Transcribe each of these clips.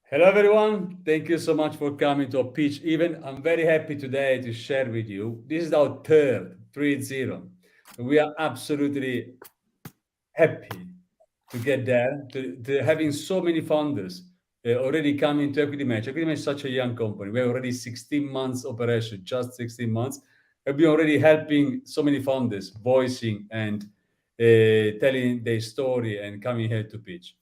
Hello, everyone. Thank you so much for coming to our pitch event. I'm very happy today to share with you. This is our third 3-0. We are absolutely happy to get there, to having so many founders already coming to EquityMatch. EquityMatch is such a young company. We're already 16 months operation, just 16 months. We've been already helping so many founders, voicing and telling their story and coming here to pitch.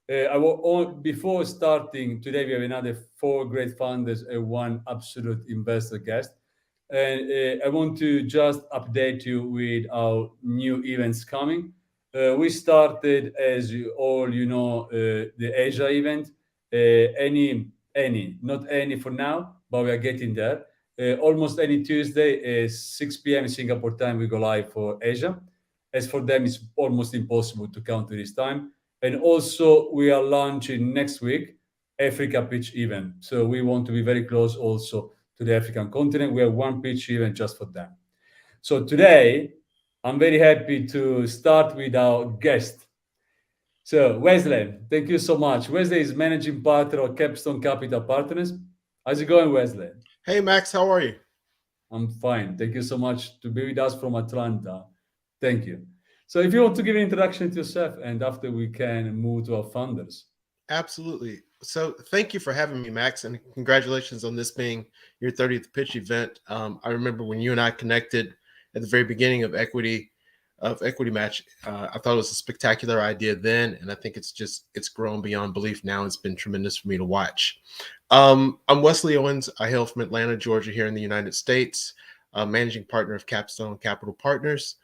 Before starting today, we have another four great founders and one absolute investor guest. And I want to just update you with our new events coming. We started, as you all you know, the Asia event. Not any for now, but we are getting there. Almost any Tuesday, 6 p.m. Singapore time, we go live for Asia. As for them, it's almost impossible to count to this time. And also, we are launching next week Africa pitch event. So we want to be very close also to the African continent. We have one pitch event just for them. So today, I'm very happy to start with our guest. So Wesley, thank you so much. Wesley is managing partner of Capstone Capital Partners. How's it going, Wesley? Hey Max, how are you? I'm fine. Thank you so much to be with us from Atlanta. Thank you. So if you want to give an introduction to yourself, and after we can move to our founders. Absolutely. So thank you for having me, Max, and congratulations on this being your 30th pitch event. I remember when you and I connected at the very beginning of Equity Match. I thought it was a spectacular idea then, and I think it's grown beyond belief now. It's been tremendous for me to watch. I'm Wesley Owens. I hail from Atlanta, Georgia, here in the United States. Managing partner of Capstone Capital Partners.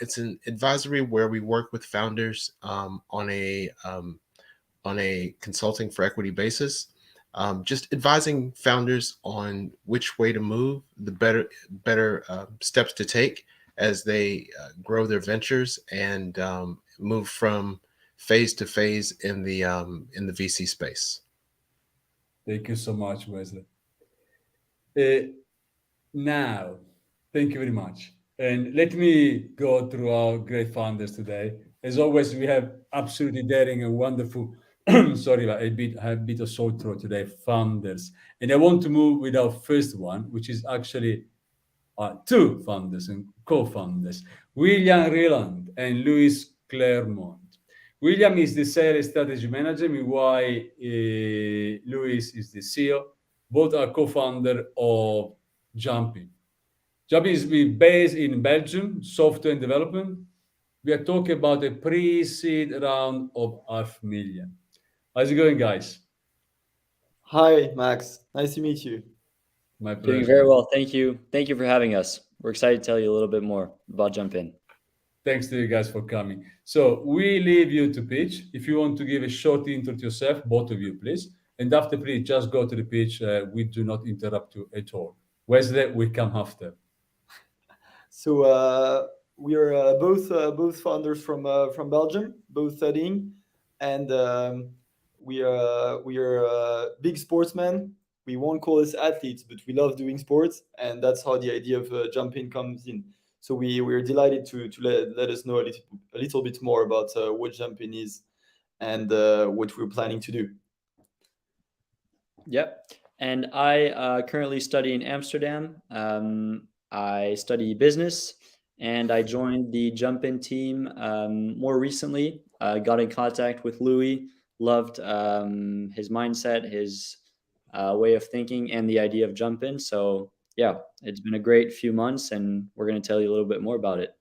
It's an advisory where we work with founders on a consulting for equity basis, just advising founders on which way to move, the better steps to take as they grow their ventures and move from phase to phase in the VC space. Thank you so much, Wesley. Uh, Now, thank you very much. And let me go through our great founders today. As always, we have absolutely daring and wonderful, sorry, I have a bit of sore throat today, founders. And I want to move with our first one, which is actually two founders and co-founders, William Ryelandt and Louis Clermont. William is the sales strategy manager, meanwhile, Louis is the CEO. Both are co-founder of Jumping. Jumping is based in Belgium, software and development. We are talking about a pre-seed round of 500,000. How's it going, guys? Hi, Max. Nice to meet you. My Doing pleasure. very well. Thank you. Thank you for having us. We're excited to tell you a little bit more about Jump In. Thanks to you guys for coming. So we leave you to pitch. If you want to give a short intro to yourself, both of you, please. And after, please just go to the pitch. We do not interrupt you at all. Wesley, we come after. So we are both founders from Belgium, both studying, and we are big sportsmen. We won't call us athletes, but we love doing sports, and that's how the idea of jumping comes in. So we're delighted to let us know a little bit more about what jumping is and what we're planning to do. Yep. And I currently study in Amsterdam. I study business, and I joined the Jump In team more recently. Got in contact with Louis, loved his mindset, his way of thinking, and the idea of Jump In. So, yeah, it's been a great few months, and we're going to tell you a little bit more about it.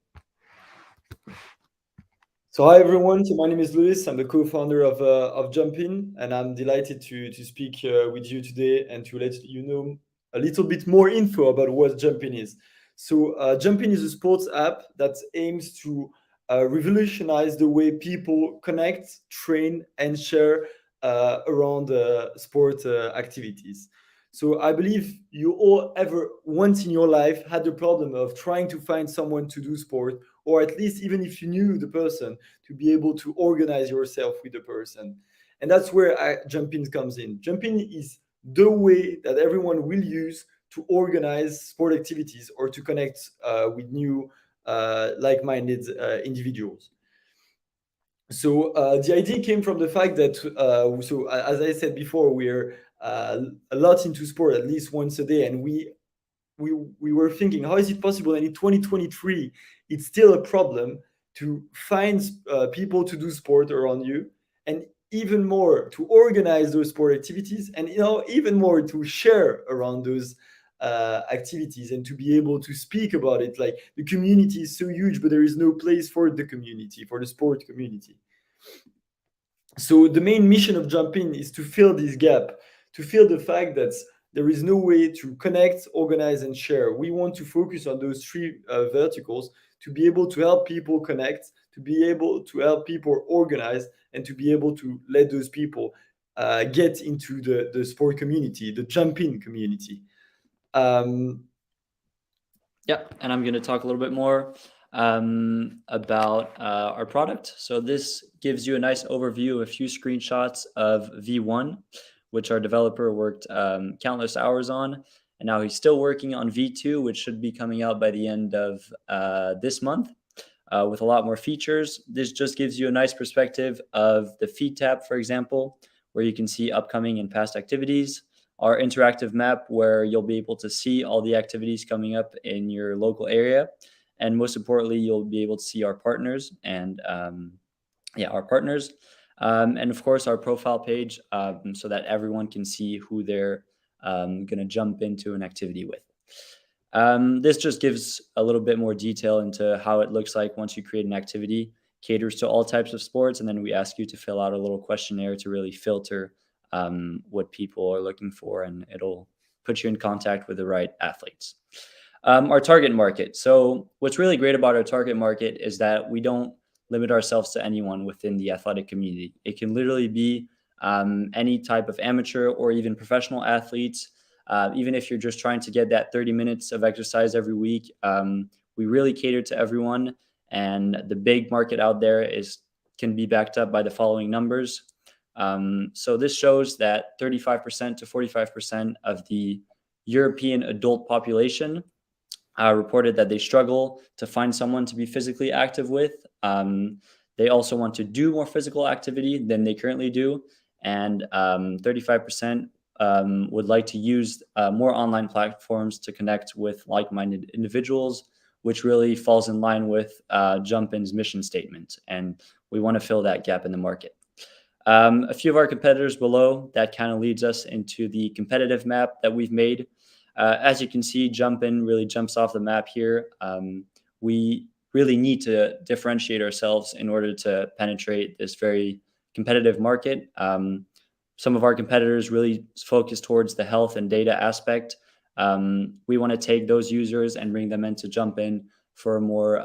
So hi everyone. So my name is Luis. I'm the co-founder of Jumpin, and I'm delighted to speak with you today and to let you know a little bit more info about what Jumpin is. So Jumpin is a sports app that aims to revolutionize the way people connect, train, and share around sport activities. So I believe you all ever once in your life had the problem of trying to find someone to do sport, or at least even if you knew the person, to be able to organize yourself with the person. And that's where Jumpin comes in. Jumpin is the way that everyone will use to organize sport activities or to connect with new like-minded individuals. So the idea came from the fact that, so as I said before, we're a lot into sport, at least once a day, and we were thinking, how is it possible? And in 2023, it's still a problem to find people to do sport around you, and even more to organize those sport activities, and even more to share around those activities and to be able to speak about it. Like, the community is so huge, but there is no place for the community, for the sport community. So the main mission of Jump In is to fill this gap, to fill the fact that there is no way to connect, organize, and share. We want to focus on those three verticals to be able to help people connect, to be able to help people organize, and to be able to let those people get into the sport community, the Jump In community. Yeah, and I'm going to talk a little bit more about our product. So this gives you a nice overview of a few screenshots of V1, which our developer worked countless hours on. And now he's still working on V2, which should be coming out by the end of this month with a lot more features. This just gives you a nice perspective of the feed tab, for example, where you can see upcoming and past activities. Our interactive map, where you'll be able to see all the activities coming up in your local area. And most importantly, you'll be able to see our partners and our partners. And of course, our profile page, so that everyone can see who they're going to jump into an activity with. This just gives a little bit more detail into how it looks like once you create an activity. Caters to all types of sports, and then we ask you to fill out a little questionnaire to really filter what people are looking for, and it'll put you in contact with the right athletes. Our target market. So what's really great about our target market is that we don't limit ourselves to anyone within the athletic community. It can literally be any type of amateur or even professional athletes. Even if you're just trying to get that 30 minutes of exercise every week, we really cater to everyone. And the big market out there can be backed up by the following numbers. So this shows that 35% to 45% of the European adult population reported that they struggle to find someone to be physically active with. They also want to do more physical activity than they currently do. And 35% would like to use more online platforms to connect with like-minded individuals, which really falls in line with Jump In's mission statement. And we want to fill that gap in the market. A few of our competitors below, that kind of leads us into the competitive map that we've made. As you can see, Jump In really jumps off the map here. We really need to differentiate ourselves in order to penetrate this very competitive market. Some of our competitors really focus towards the health and data aspect. We want to take those users and bring them into Jump In for a more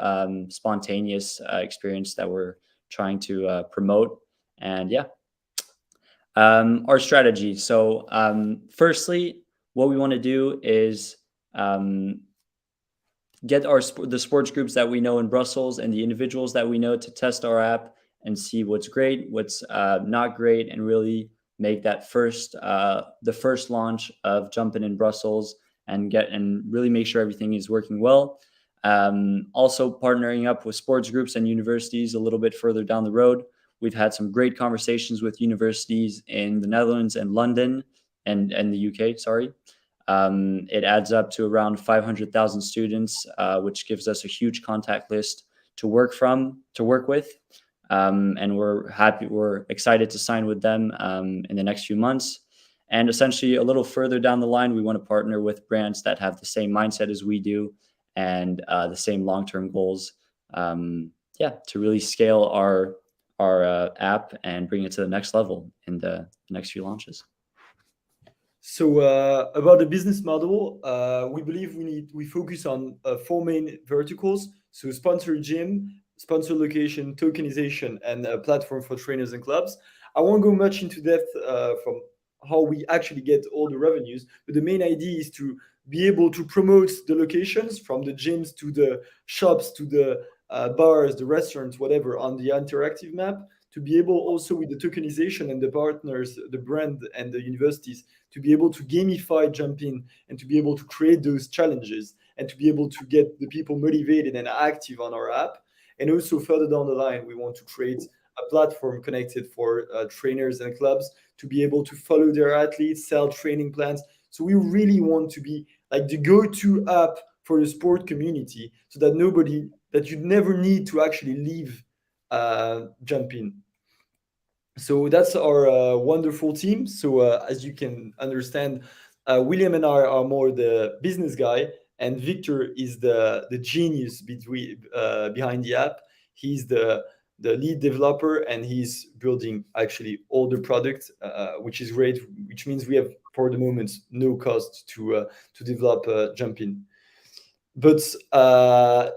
spontaneous experience that we're trying to promote. And our strategy. So firstly, what we want to do is get the sports groups that we know in Brussels and the individuals that we know to test our app and see what's great, what's not great, and really make that the first launch of Jump In Brussels and really make sure everything is working well. Also partnering up with sports groups and universities a little bit further down the road. We've had some great conversations with universities in the Netherlands and London and the UK, sorry. It adds up to around 500,000 students, which gives us a huge contact list to work with. And we're excited to sign with them in the next few months. And essentially a little further down the line, we want to partner with brands that have the same mindset as we do and the same long-term goals. To really scale our app and bring it to the next level in the next few launches. So about the business model, we believe we focus on 4 main verticals. So sponsor gym, sponsor location, tokenization, and a platform for trainers and clubs. I won't go much into depth from how we actually get all the revenues, but the main idea is to be able to promote the locations, from the gyms to the shops to the bars, the restaurants, whatever, on the interactive map, to be able also with the tokenization and the partners, the brand and the universities, to be able to gamify Jump In and to be able to create those challenges and to be able to get the people motivated and active on our app. And also further down the line, we want to create a platform connected for trainers and clubs to be able to follow their athletes, sell training plans. So we really want to be like the go-to app for the sport community, so that you never need to actually leave Jump In. So that's our wonderful team. So as you can understand, William and I are more the business guy, and Victor is the genius behind the app. He's the lead developer, and he's building actually all the products, which is great. Which means we have, for the moment, no cost to develop Jump In. But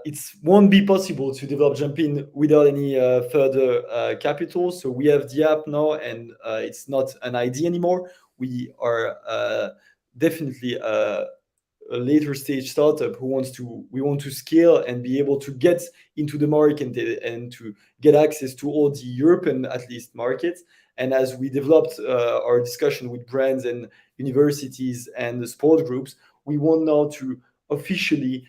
it won't be possible to develop Jump In without any further capital. So we have the app now, and it's not an idea anymore. We are definitely a later stage startup we want to scale and be able to get into the market and to get access to all the European, at least, markets. And as we developed our discussion with brands and universities and the sport groups, we want now to officially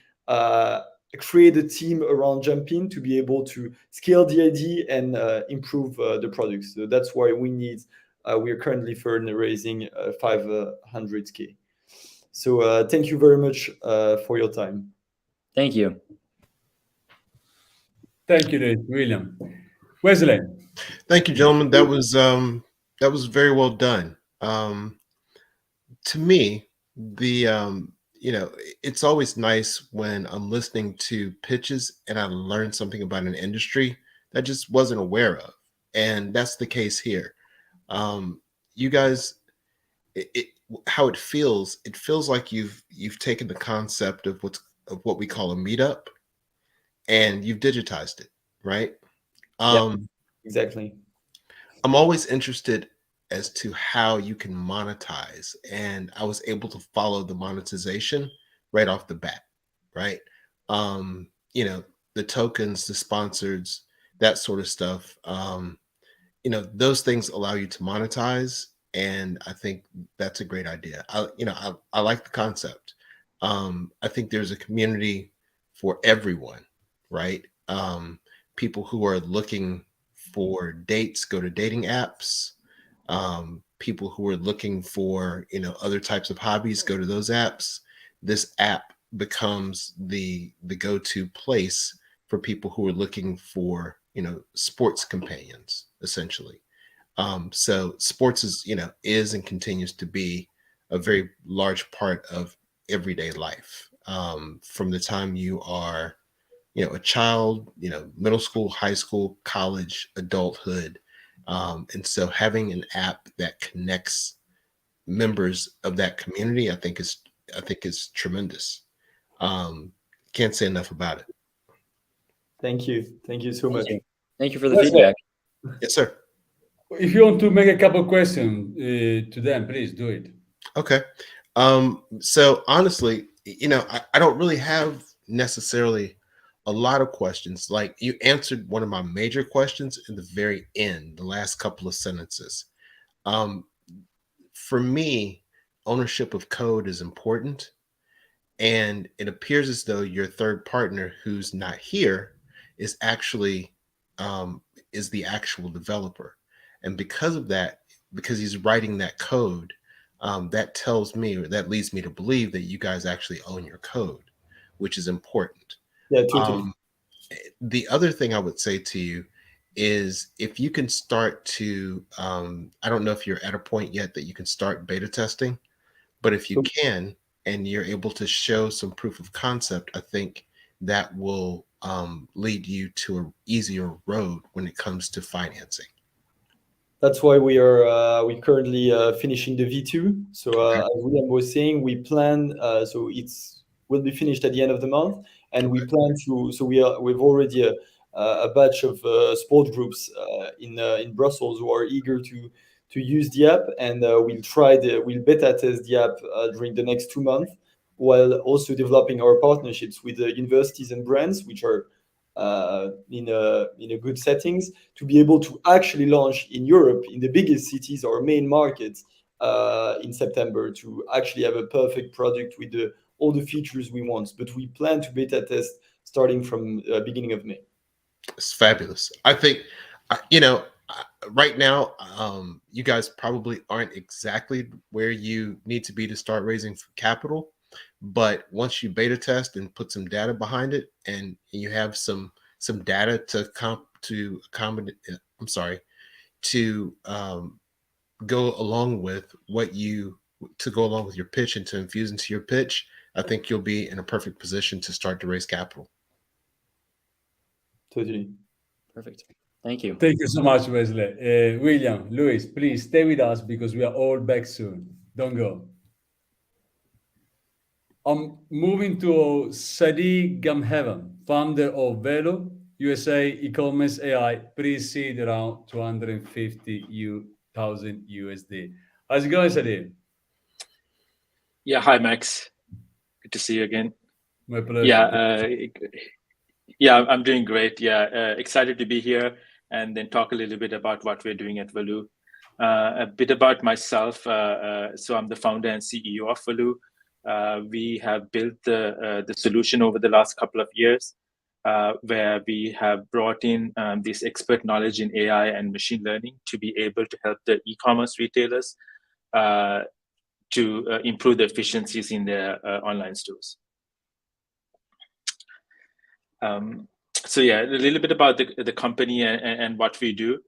create a team around Jump In to be able to scale the idea and improve the products. So that's why we are currently fundraising 500K. So thank you very much for your time. Thank you. Thank you, William. Wesley. Thank you, gentlemen. That was very well done. To me, it's always nice when I'm listening to pitches and I learn something about an industry that I just wasn't aware of, and that's the case here. You guys, how it feels like you've taken the concept of what we call a meetup and you've digitized it, right? Exactly. I'm always interested as to how you can monetize, and I was able to follow the monetization right off the bat, right? The tokens, the sponsors, that sort of stuff. Those things allow you to monetize, and I think that's a great idea. I like the concept. I think there's a community for everyone, right? People who are looking for dates go to dating apps. People who are looking for other types of hobbies go to those apps. This app becomes the go-to place for people who are looking for sports companions, essentially. So sports is and continues to be a very large part of everyday life. From the time you are a child, middle school, high school, college, adulthood. And so having an app that connects members of that community, I think is tremendous. Can't say enough about it. Thank you so much. Thank you for the feedback. Yes, sir. If you want to make a couple questions to them, please do it. Okay. So honestly, I don't really have necessarily a lot of questions. Like, you answered one of my major questions in the very end, the last couple of sentences. For me, ownership of code is important. And it appears as though your third partner, who's not here, is actually is the actual developer. And because of that, because he's writing that code, that tells me, or that leads me to believe that you guys actually own your code, which is important. Yeah, totally. The other thing I would say to you is, if you can start to, I don't know if you're at a point yet that you can start beta testing, but if you can, and you're able to show some proof of concept, I think that will lead you to an easier road when it comes to financing. That's why we currently finishing the V2. So as William was saying, we plan, so will be finished at the end of the month, and we plan to. So we've already a batch of sport groups in Brussels who are eager to use the app, and we'll beta test the app during the next 2 months, while also developing our partnerships with universities and brands, which are in a good settings, to be able to actually launch in Europe, in the biggest cities, our main markets, in September, to actually have a perfect product with all the features we want. But we plan to beta test starting from beginning of May. It's fabulous. I think Right now, you guys probably aren't exactly where you need to be to start raising capital. But once you beta test and put some data behind it, and you have some data to accommodate, I'm sorry, to go along with your pitch and to infuse into your pitch, I think you'll be in a perfect position to start to raise capital. Totally. Perfect. Thank you. Thank you so much, Wesley. William, Luis, please stay with us because we are all back soon. Don't go. I'm moving to Sadi Gamhevan, founder of Velo, USA e-commerce AI, pre-seed around 250,000 USD. How's it going, Sadi? Yeah, hi Max. Good to see you again. My pleasure. Yeah, I'm doing great. Yeah, excited to be here and then talk a little bit about what we're doing at Valoo. A bit about myself. So I'm the founder and CEO of Valoo. We have built the solution over the last couple of years, where we have brought in this expert knowledge in AI and machine learning to be able to help the e-commerce retailers to improve the efficiencies in their online stores. So yeah, a little bit about the company and what we do.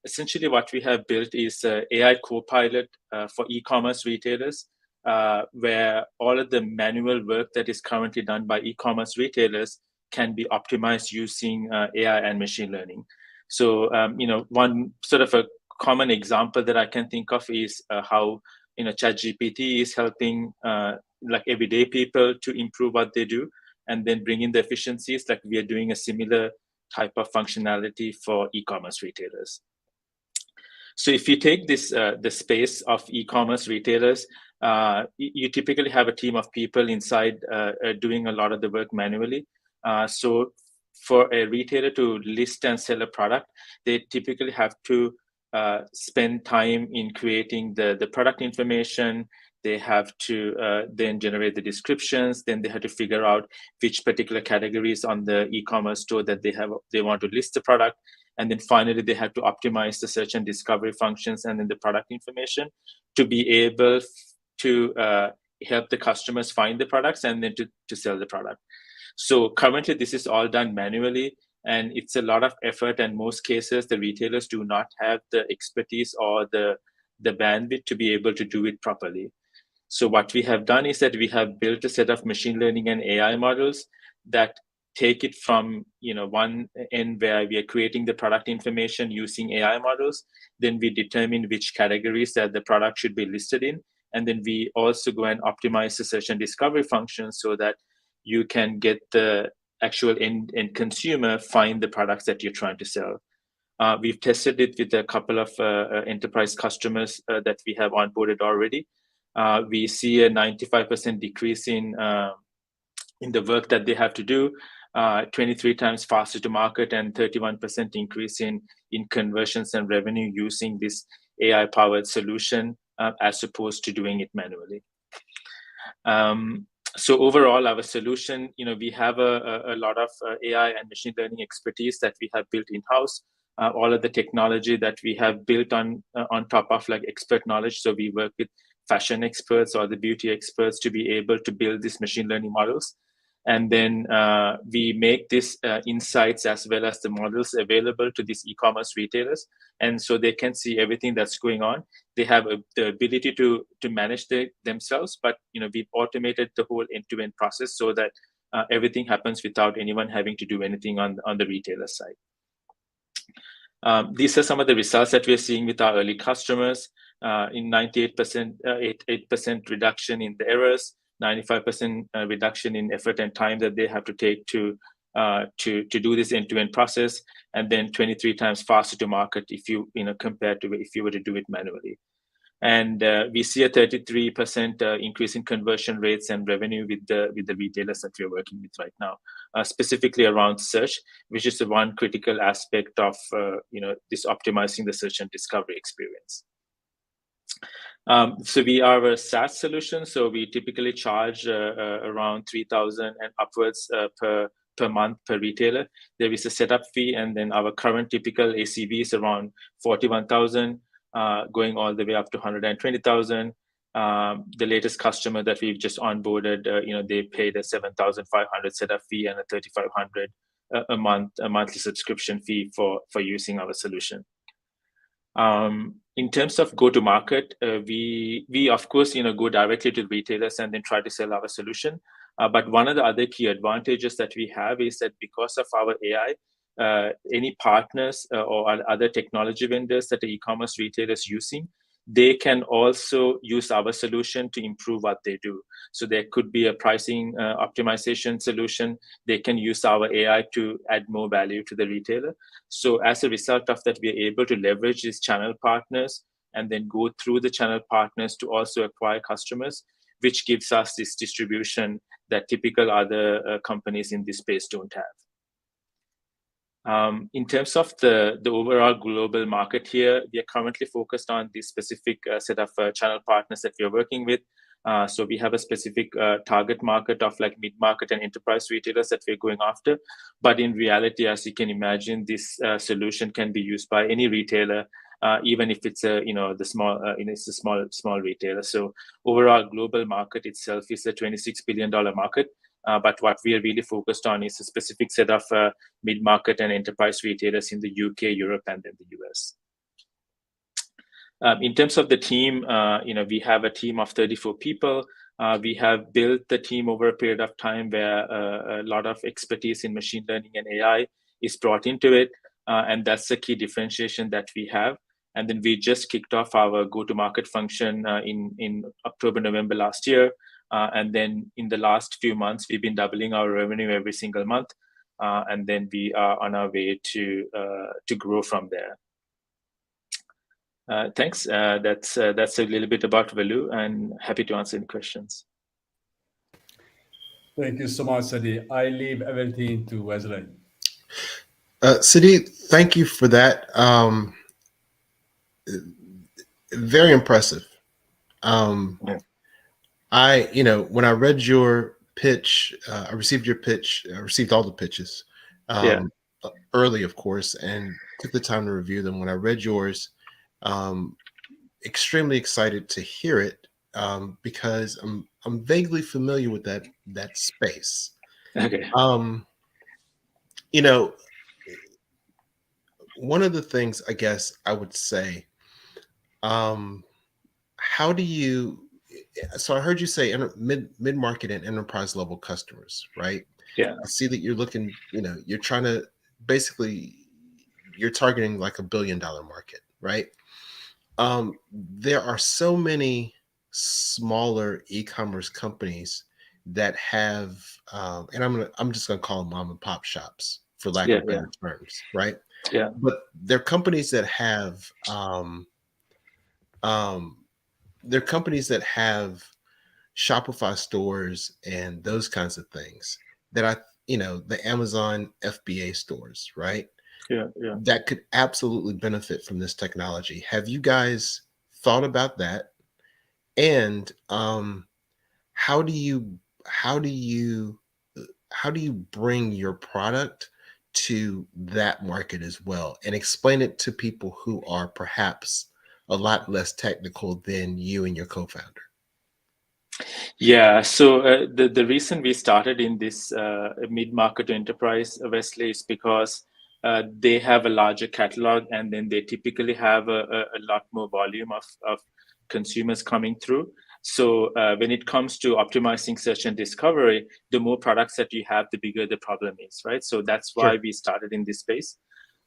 Essentially, what we have built is AI Copilot for e-commerce retailers, where all of the manual work that is currently done by e-commerce retailers can be optimized using AI and machine learning. So, one sort of a common example that I can think of is how ChatGPT is helping like everyday people to improve what they do, and then bring in the efficiencies. Like we are doing a similar type of functionality for e-commerce retailers. So if you take this the space of e-commerce retailers, you typically have a team of people inside doing a lot of the work manually. So for a retailer to list and sell a product, they typically have to spend time in creating the product information. They have to then generate the descriptions. Then they have to figure out which particular categories on the e-commerce store that they want to list the product. And then finally, they have to optimize the search and discovery functions and then the product information to be able to help the customers find the products and then to sell the product. So currently, this is all done manually, and it's a lot of effort. And most cases, the retailers do not have the expertise or the bandwidth to be able to do it properly. So what we have done is that we have built a set of machine learning and AI models that take it from one end where we are creating the product information using AI models. Then we determine which categories that the product should be listed in. And then we also go and optimize the search and discovery function so that you can get the actual end consumer find the products that you're trying to sell. We've tested it with a couple of enterprise customers that we have onboarded already. We see a 95% decrease in the work that they have to do, 23 times faster to market, and 31% increase in conversions and revenue using this AI-powered solution as opposed to doing it manually. So overall, our solution, we have a lot of AI and machine learning expertise that we have built in-house. All of the technology that we have built on top of like expert knowledge. So we work with fashion experts or the beauty experts to be able to build these machine learning models. And then we make these insights as well as the models available to these e-commerce retailers. And so they can see everything that's going on. They have the ability to manage themselves, but we've automated the whole end-to-end process so that everything happens without anyone having to do anything on the retailer side. These are some of the results that we're seeing with our early customers. In 8% reduction in the errors, 95% reduction in effort and time that they have to take to do this end-to-end process, and then 23 times faster to market if you compared to if you were to do it manually. And we see a 33% increase in conversion rates and revenue with the retailers that we're working with right now, specifically around search, which is the one critical aspect of this optimizing the search and discovery experience. So we are a SaaS solution, so we typically charge around 3,000 and upwards per per month per retailer. There is a setup fee, and then our current typical ACV is around 41,000, going all the way up to 120,000. The latest customer that we've just onboarded, they paid a 7,500 setup fee and a 3,500 a monthly subscription fee for using our solution. In terms of go to market, we of course go directly to retailers and then try to sell our solution. But one of the other key advantages that we have is that because of our AI, any partners or other technology vendors that the e-commerce retailers using, they can also use our solution to improve what they do. So there could be a pricing optimization solution. They can use our AI to add more value to the retailer. So as a result of that, we are able to leverage these channel partners and then go through the channel partners to also acquire customers, which gives us this distribution that typical other companies in this space don't have. In terms of the overall global market here, we are currently focused on this specific set of channel partners that we are working with. So we have a specific target market of like mid-market and enterprise retailers that we're going after. But in reality, as you can imagine, this solution can be used by any retailer, even if it's the small, it's a small retailer. So overall global market itself is a $26 billion market. But what we are really focused on is a specific set of mid-market and enterprise retailers in the UK, Europe, and then the US. In terms of the team, we have a team of 34 people. We have built the team over a period of time where a lot of expertise in machine learning and AI is brought into it. And that's the key differentiation that we have. And then we just kicked off our go-to-market function in October, November last year. And then in the last few months, we've been doubling our revenue every single month. And then we are on our way to grow from there. Thanks. That's a little bit about Velu, and happy to answer any questions. Thank you so much, Sadi. I leave everything to Wesley. Sadi, thank you for that. Very impressive. Yeah. When I read your pitch, I received your pitch. I received all the pitches early, of course, and took the time to review them. When I read yours, extremely excited to hear it because I'm vaguely familiar with that space. Okay. One of the things I guess I would say, how do you? So I heard you say mid-market and enterprise level customers, right? Yeah. I see that you're looking, you're trying to you're targeting like $1 billion market, right? There are so many smaller e-commerce companies that have, and I'm just gonna call them mom and pop shops for lack of better terms, right? Yeah. But they're companies that have Shopify stores and those kinds of things that the Amazon FBA stores, right? Yeah. That could absolutely benefit from this technology. Have you guys thought about that? And how do you bring your product to that market as well, and explain it to people who are perhaps a lot less technical than you and your co-founder? Yeah, so the reason we started in this mid-market enterprise, Wesley, is because they have a larger catalog, and then they typically have a lot more volume of consumers coming through. So when it comes to optimizing search and discovery, the more products that you have, the bigger the problem is, right? So that's why we started in this space.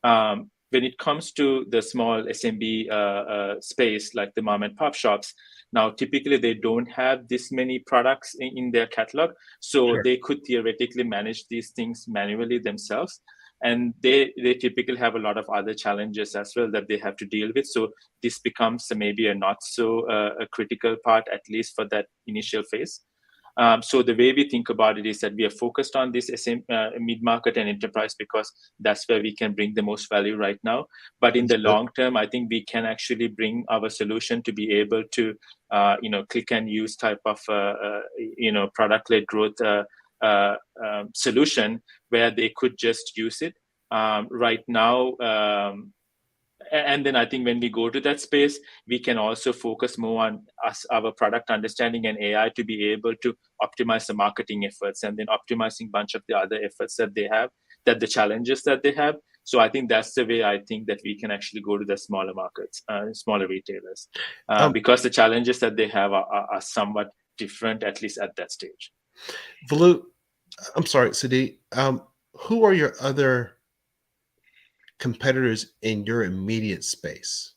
When it comes to the small SMB space, like the mom and pop shops, now typically they don't have this many products in their catalog, so they could theoretically manage these things manually themselves. And they typically have a lot of other challenges as well that they have to deal with. So this becomes maybe a not so a critical part, at least for that initial phase. So the way we think about it is that we are focused on this mid-market and enterprise because that's where we can bring the most value right now. But in the long term, I think we can actually bring our solution to be able to, click and use type of, product-led growth solution where they could just use it. Right now, and then I think when we go to that space, we can also focus more on our product understanding and AI to be able to optimize the marketing efforts and then optimizing a bunch of the other efforts that they have, that the challenges that they have. So I think that's the way I think that we can actually go to the smaller markets, smaller retailers, because the challenges that they have are somewhat different, at least at that stage. Valut, I'm sorry, Sadi. Who are your other competitors in your immediate space?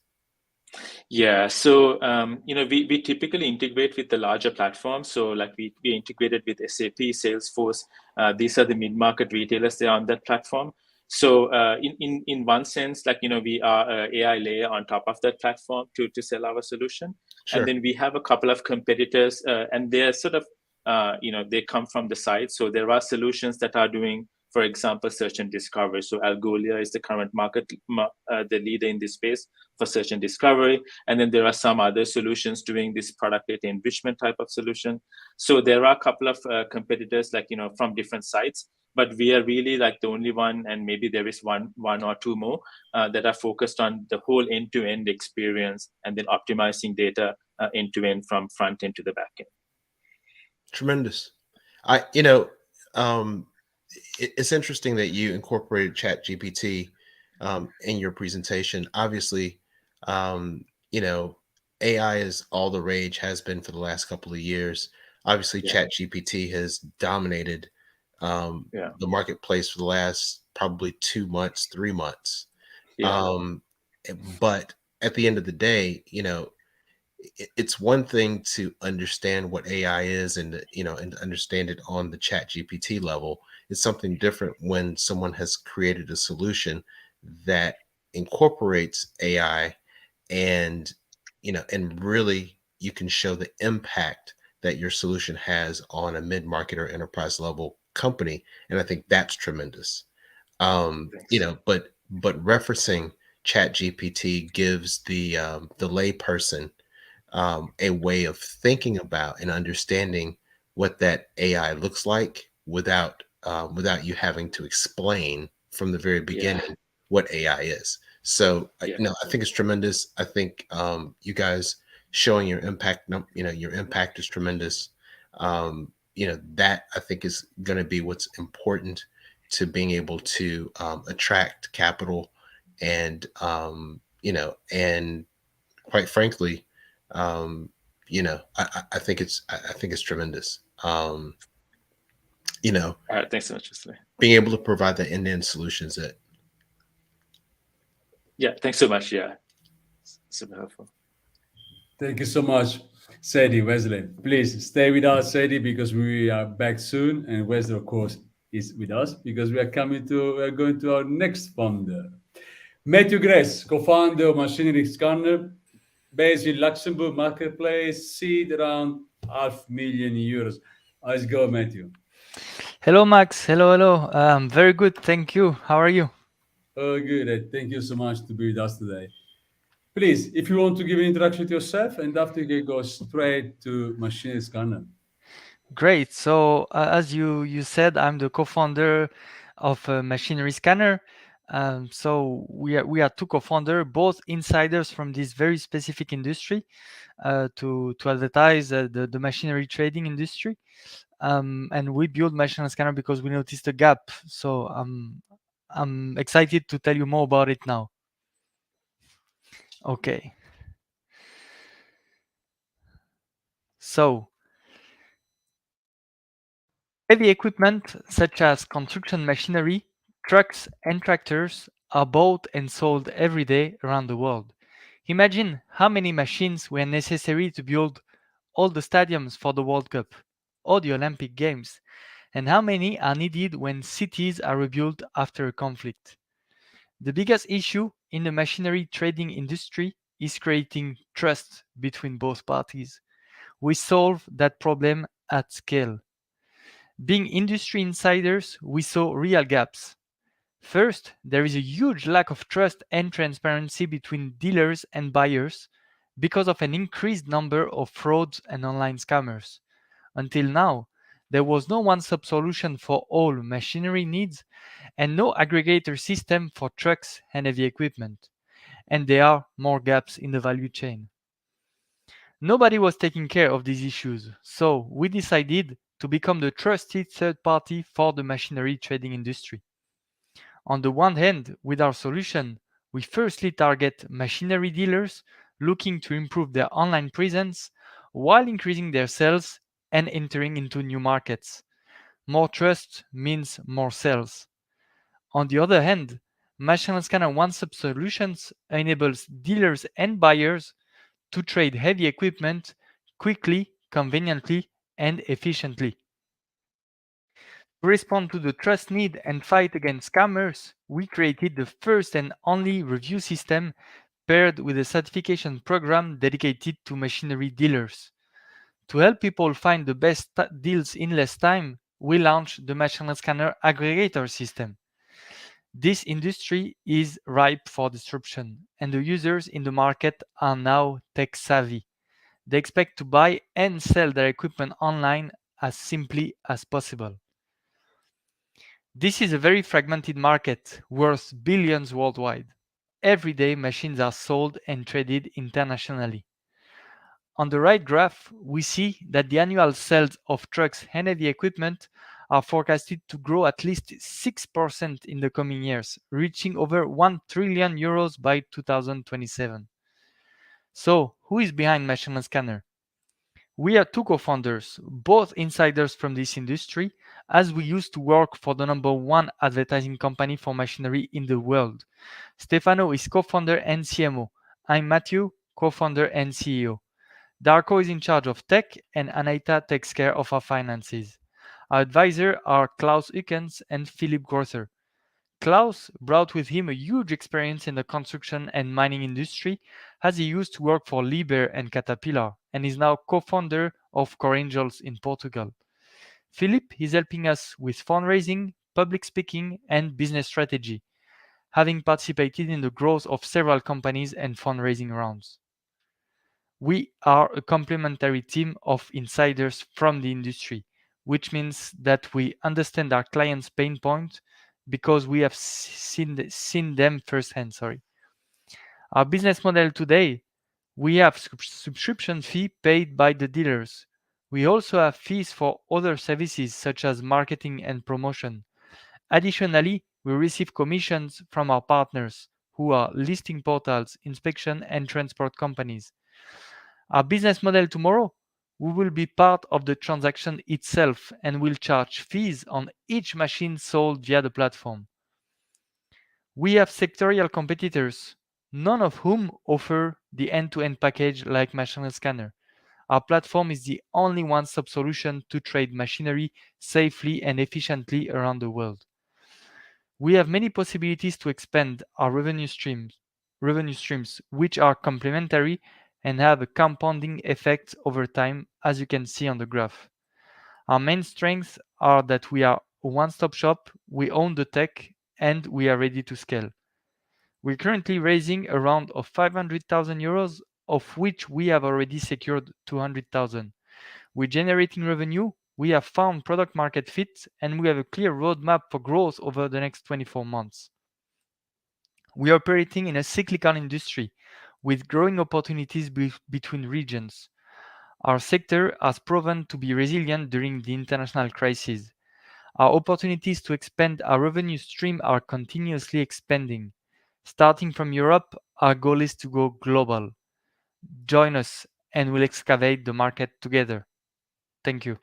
Yeah, so we typically integrate with the larger platforms. So like we integrated with SAP, Salesforce. These are the mid-market retailers. They are on that platform. So in one sense, like we are an AI layer on top of that platform to sell our solution. Sure. And then we have a couple of competitors, and they're sort of they come from the side. So there are solutions that are doing, for example, search and discovery. So Algolia is the current the leader in this space for search and discovery. And then there are some other solutions doing this product data enrichment type of solution. So there are a couple of competitors, like, from different sites, but we are really like the only one, and maybe there is one or two more that are focused on the whole end-to-end experience and then optimizing data end-to-end from front end to the back end. Tremendous. It's interesting that you incorporated ChatGPT in your presentation. Obviously, AI is all the rage, has been for the last couple of years. Obviously, ChatGPT has dominated the marketplace for the last probably 2 months, 3 months. But at the end of the day, it's one thing to understand what AI is and understand it on the ChatGPT level. It's something different when someone has created a solution that incorporates AI and really you can show the impact that your solution has on a mid-market or enterprise level company. And I think that's tremendous. But referencing ChatGPT gives the layperson a way of thinking about and understanding what that AI looks like without you having to explain from the very beginning what AI is. So I think it's tremendous. I think you guys showing your impact, your impact is tremendous. That I think is going to be what's important to being able to attract capital and and quite frankly, I think it's tremendous. All right, thanks so much, Wesley. Being able to provide the end-to-end solutions that. Yeah, thanks so much. Yeah, super helpful. Thank you so much, Sadie, Wesley. Please stay with us, Sadie, because we are back soon, and Wesley, of course, is with us because we are going to our next founder, Matthew Gress, co-founder of Machinery Scanner, based in Luxembourg marketplace, seed around €500,000. How's it going, Matthew? Hello, Max. Hello. Very good. Thank you. How are you? Oh, good. Thank you so much to be with us today. Please, if you want to give an introduction to yourself, and after you can go straight to Machinery Scanner. Great. So, as you said, I'm the co-founder of Machinery Scanner. So we are two co-founders, both insiders from this very specific industry, to advertise the machinery trading industry. And we built Machinery Scanner because we noticed a gap. So I'm excited to tell you more about it now. Okay. So heavy equipment such as construction machinery, trucks, and tractors are bought and sold every day around the world. Imagine how many machines were necessary to build all the stadiums for the World Cup or the Olympic Games, and how many are needed when cities are rebuilt after a conflict. The biggest issue in the machinery trading industry is creating trust between both parties. We solve that problem at scale. Being industry insiders, we saw real gaps. First, there is a huge lack of trust and transparency between dealers and buyers because of an increased number of frauds and online scammers. Until now, There was no one-stop solution for all machinery needs and no aggregator system for trucks and heavy equipment. And there are more gaps in the value chain. Nobody was taking care of these issues, so we decided to become the trusted third party for the machinery trading industry. On the one hand, with our solution, we firstly target machinery dealers looking to improve their online presence while increasing their sales and entering into new markets. More trust means more sales. On the other hand, Machine Scanner one-stop solutions enables dealers and buyers to trade heavy equipment quickly, conveniently, and efficiently. To respond to the trust need and fight against scammers, we created the first and only review system paired with a certification program dedicated to machinery dealers. To help people find the best deals in less time, we launched the Machine Scanner aggregator system. This industry is ripe for disruption, and the users in the market are now tech savvy. They expect to buy and sell their equipment online as simply as possible. This is a very fragmented market worth billions worldwide. Every day, machines are sold and traded internationally. On the right graph, we see that the annual sales of trucks and heavy equipment are forecasted to grow at least 6% in the coming years, reaching over 1 trillion euros by 2027. So, who is behind Machine Scanner? We are two co-founders, both insiders from this industry, as we used to work for the #1 advertising company for machinery in the world. Stefano is co-founder and CMO. I'm Matthew, co-founder and CEO. Darko is in charge of tech, and Anaita takes care of our finances. Our advisors are Klaus Ukens and Philip Grother. Klaus brought with him a huge experience in the construction and mining industry, as he used to work for Liebherr and Caterpillar, and is now co-founder of Core Angels in Portugal. Philip is helping us with fundraising, public speaking, and business strategy, having participated in the growth of several companies and fundraising rounds. We are a complementary team of insiders from the industry, which means that we understand our clients' pain points because we have seen them firsthand. Our business model today, we have subscription fee paid by the dealers. We also have fees for other services such as marketing and promotion. Additionally, we receive commissions from our partners, who are listing portals, inspection, and transport companies. Our business model tomorrow, we will be part of the transaction itself and will charge fees on each machine sold via the platform. We have sectorial competitors, none of whom offer the end-to-end package like Machine Scanner. Our platform is the only one-stop solution to trade machinery safely and efficiently around the world. We have many possibilities to expand our revenue streams, which are complementary and have a compounding effect over time, as you can see on the graph. Our main strengths are that we are a one-stop shop, we own the tech, and we are ready to scale. We're currently raising a round of 500,000 euros, of which we have already secured 200,000. We're generating revenue, we have found product market fit, and we have a clear roadmap for growth over the next 24 months. We are operating in a cyclical industry with growing opportunities between regions. Our sector has proven to be resilient during the international crisis. Our opportunities to expand our revenue stream are continuously expanding. Starting from Europe, our goal is to go global. Join us and we'll excavate the market together. Thank you.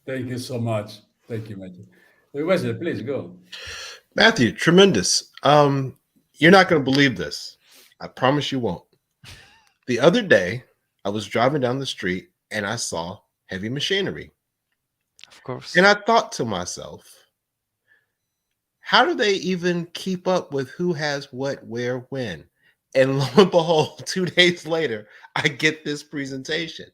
Thank you so much. Thank you, Matthew. Wesley, please go. Matthew, tremendous. You're not going to believe this. I promise you won't. The other day, I was driving down the street and I saw heavy machinery. Of course. And I thought to myself, how do they even keep up with who has what, where, when? And lo and behold, 2 days later, I get this presentation.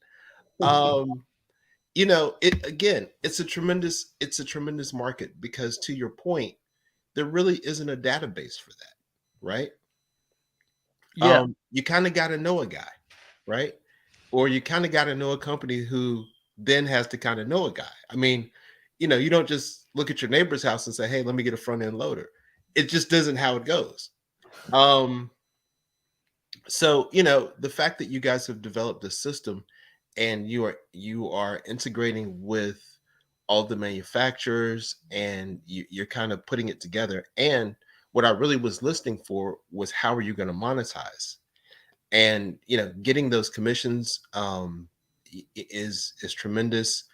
It's a tremendous market because, to your point, there really isn't a database for that, right? Yeah. You kind of got to know a guy, right? Or you kind of got to know a company who then has to kind of know a guy. I mean, you know, you don't just look at your neighbor's house and say, hey, let me get a front end loader. It just isn't how it goes. So, you know, the fact that you guys have developed a system and you are integrating with all the manufacturers and you're kind of putting it together. And what I really was listening for was how are you going to monetize? And, you know, getting those commissions is tremendous.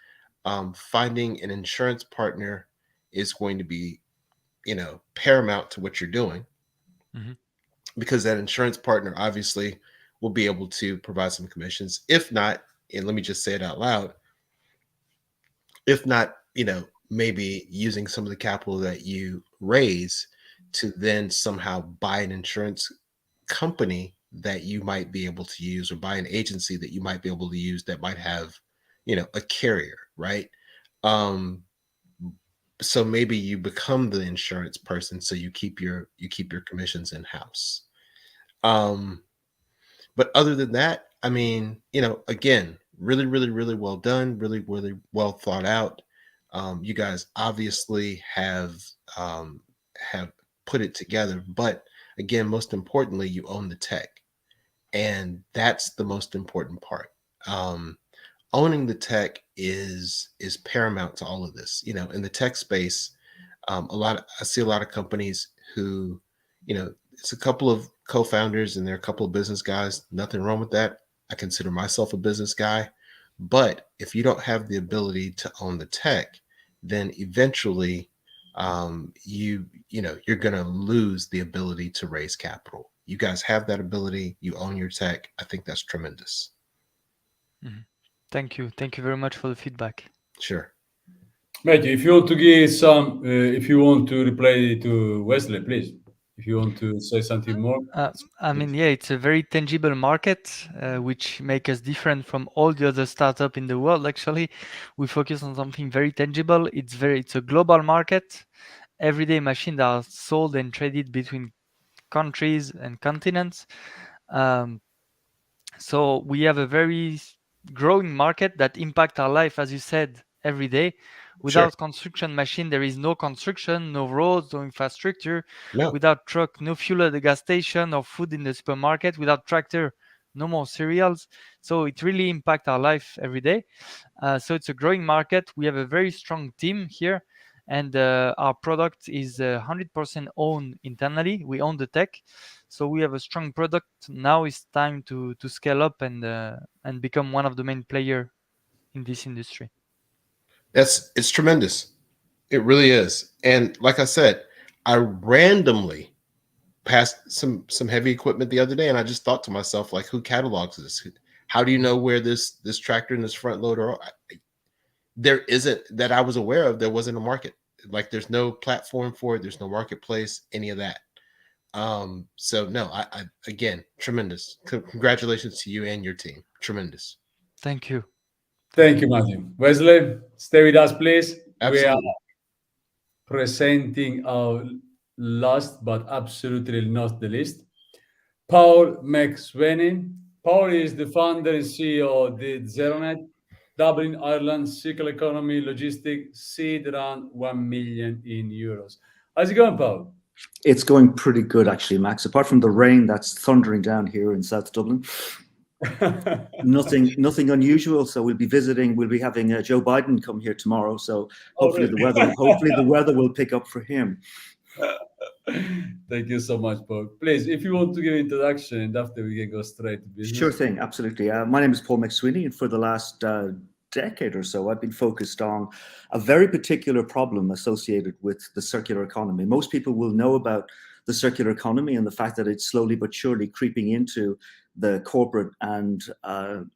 Finding an insurance partner is going to be, you know, paramount to what you're doing. Mm-hmm. Because that insurance partner obviously will be able to provide some commissions. If not, and let me just say it out loud, if not, you know, maybe using some of the capital that you raise to then somehow buy an insurance company that you might be able to use, or buy an agency that you might be able to use that might have, you know, a carrier, right? So maybe you become the insurance person, so you keep your commissions in-house. But other than that, I mean, you know, again, really, really, really well done, really, really well thought out. You guys obviously have put it together, but again, most importantly, you own the tech, and that's the most important part. Owning the tech is paramount to all of this. You know, in the tech space, I see a lot of companies who, you know, it's a couple of co-founders and they're a couple of business guys. Nothing wrong with that. I consider myself a business guy. But if you don't have the ability to own the tech, then eventually you're going to lose the ability to raise capital. You guys have that ability. You own your tech. I think that's tremendous. Mm-hmm. Thank you. Thank you very much for the feedback. Sure. Matthew, if you want to give some, if you want to reply to Wesley, please. If you want to say something more. I mean, yeah, it's a very tangible market, which makes us different from all the other startups in the world. Actually, we focus on something very tangible. It's a global market. Everyday machines are sold and traded between countries and continents. So we have a very growing market that impact our life, as you said, every day. Without Sure. construction machine, there is no construction, no roads, no infrastructure. No. Without truck, no fuel at the gas station or food in the supermarket. Without tractor, no more cereals. So it really impacts our life every day. So it's a growing market. We have a very strong team here, and our product is 100% owned internally. We own the tech. So we have a strong product. Now it's time to scale up and become one of the main player in this industry. It's tremendous. It really is. And like I said, I randomly passed some heavy equipment the other day, and I just thought to myself, like, who catalogs this? How do you know where this tractor and this front loader are? There isn't, that I was aware of. There wasn't a market. Like, there's no platform for it. There's no marketplace, any of that. So no, I again, tremendous. Congratulations to you and your team. Tremendous. Thank you. Thank you, Matthew. Wesley, stay with us, please. Absolutely. We are presenting our last but absolutely not the least, Paul Mcsweeney. Paul is the founder and CEO of the Zeronet, Dublin, Ireland, circular economy, logistics, seed around 1 million euros. How's it going, Paul? It's going pretty good, actually, Max. Apart from the rain that's thundering down here in South Dublin, nothing unusual. So we'll be having Joe Biden come here tomorrow. So hopefully the weather will pick up for him. Thank you so much, Paul. Please, if you want to give an introduction, and after we can go straight to business. Sure thing, absolutely. My name is Paul Mcsweeney, and for the last decade or so, I've been focused on a very particular problem associated with the circular economy. Most people will know about the circular economy and the fact that it's slowly but surely creeping into the corporate and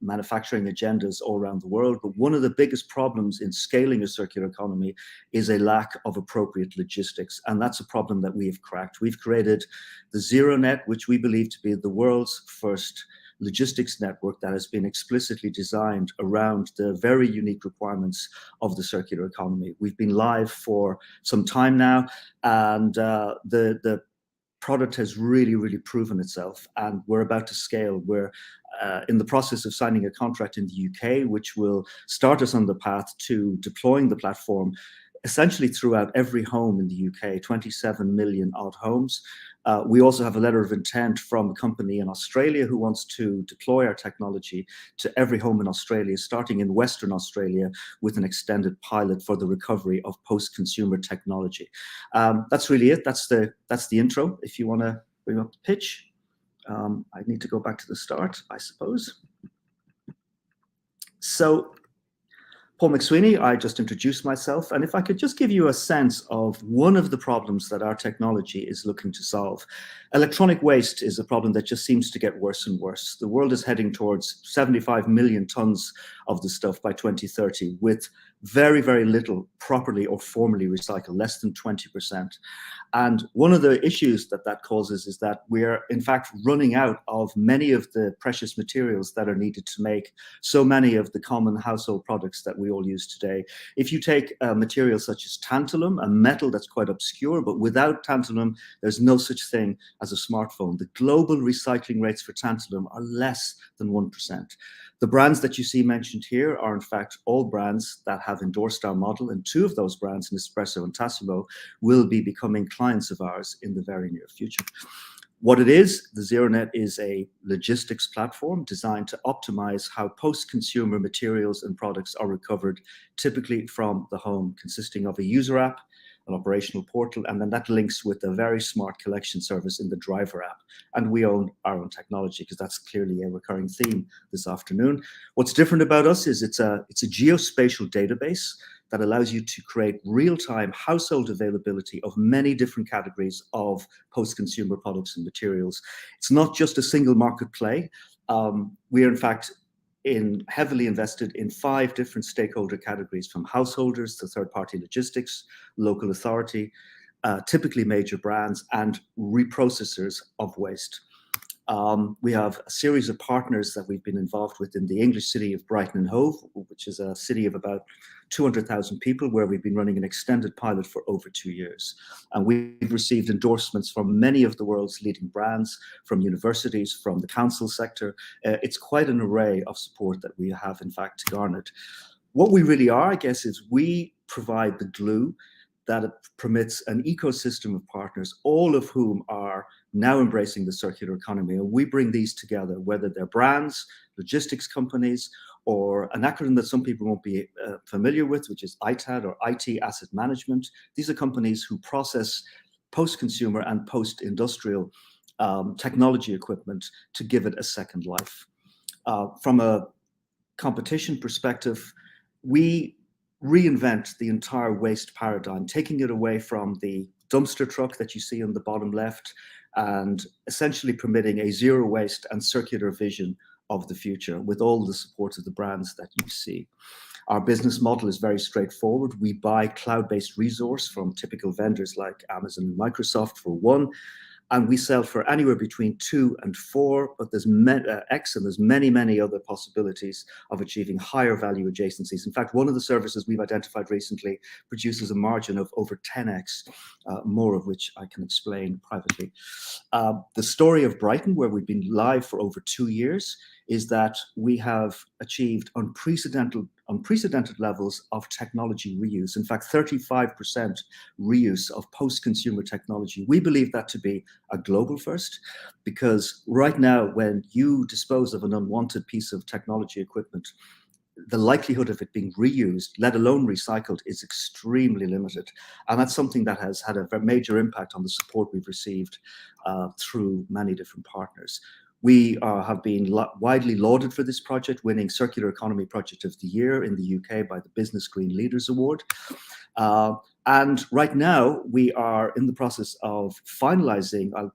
manufacturing agendas all around the world. But one of the biggest problems in scaling a circular economy is a lack of appropriate logistics. And that's a problem that we have cracked. We've created the Zeronet, which we believe to be the world's first logistics network that has been explicitly designed around the very unique requirements of the circular economy. We've been live for some time now, and the product has really, really proven itself, and we're about to scale. We're in the process of signing a contract in the UK, which will start us on the path to deploying the platform essentially throughout every home in the UK, 27 million odd homes. We also have a letter of intent from a company in Australia who wants to deploy our technology to every home in Australia, starting in Western Australia with an extended pilot for the recovery of post-consumer technology. That's really it. That's the intro. If you want to bring up the pitch, I need to go back to the start, I suppose. So, Paul Mcsweeney, I just introduced myself, and if I could just give you a sense of one of the problems that our technology is looking to solve. Electronic waste is a problem that just seems to get worse and worse. The world is heading towards 75 million tons of the stuff by 2030, with very, very little properly or formally recycled, less than 20%. And one of the issues that causes is that we're in fact running out of many of the precious materials that are needed to make so many of the common household products that we all use today. If you take materials such as tantalum, a metal that's quite obscure, but without tantalum, there's no such thing as a smartphone. The global recycling rates for tantalum are less than 1%. The brands that you see mentioned here are in fact all brands that have endorsed our model, and two of those brands, Nespresso and Tassimo, will be becoming clients of ours in the very near future. What it is, the Zeronet is a logistics platform designed to optimize how post-consumer materials and products are recovered, typically from the home, consisting of a user app, an operational portal, and then that links with a very smart collection service in the driver app. And we own our own technology, because that's clearly a recurring theme this afternoon. What's different about us is it's a geospatial database that allows you to create real-time household availability of many different categories of post-consumer products and materials. It's not just a single market play. We are in fact heavily invested in 5 different stakeholder categories, from householders to third-party logistics, local authority, typically major brands, and reprocessors of waste. We have a series of partners that we've been involved with in the English city of Brighton and Hove, which is a city of about 200,000 people, where we've been running an extended pilot for over 2 years. And we've received endorsements from many of the world's leading brands, from universities, from the council sector. It's quite an array of support that we have, in fact, garnered. What we really are, I guess, is we provide the glue that permits an ecosystem of partners, all of whom are now embracing the circular economy. And we bring these together, whether they're brands, logistics companies, or an acronym that some people won't be familiar with, which is ITAD, or IT Asset Management. These are companies who process post-consumer and post-industrial technology equipment to give it a second life. From a competition perspective, we reinvent the entire waste paradigm, taking it away from the dumpster truck that you see on the bottom left, and essentially permitting a zero waste and circular vision of the future with all the support of the brands that you see. Our business model is very straightforward. We buy cloud-based resource from typical vendors like Amazon and Microsoft for one, and we sell for anywhere between 2 and 4, but there's X, and there's many, many other possibilities of achieving higher value adjacencies. In fact, one of the services we've identified recently produces a margin of over 10X, more of which I can explain privately. The story of Brighton, where we've been live for over 2 years, is that we have achieved unprecedented levels of technology reuse. In fact, 35% reuse of post-consumer technology. We believe that to be a global first, because right now, when you dispose of an unwanted piece of technology equipment, the likelihood of it being reused, let alone recycled, is extremely limited. And that's something that has had a major impact on the support we've received through many different partners. We have been widely lauded for this project, winning Circular Economy Project of the Year in the UK by the Business Green Leaders Award. And right now, we are in the process of finalizing, I'll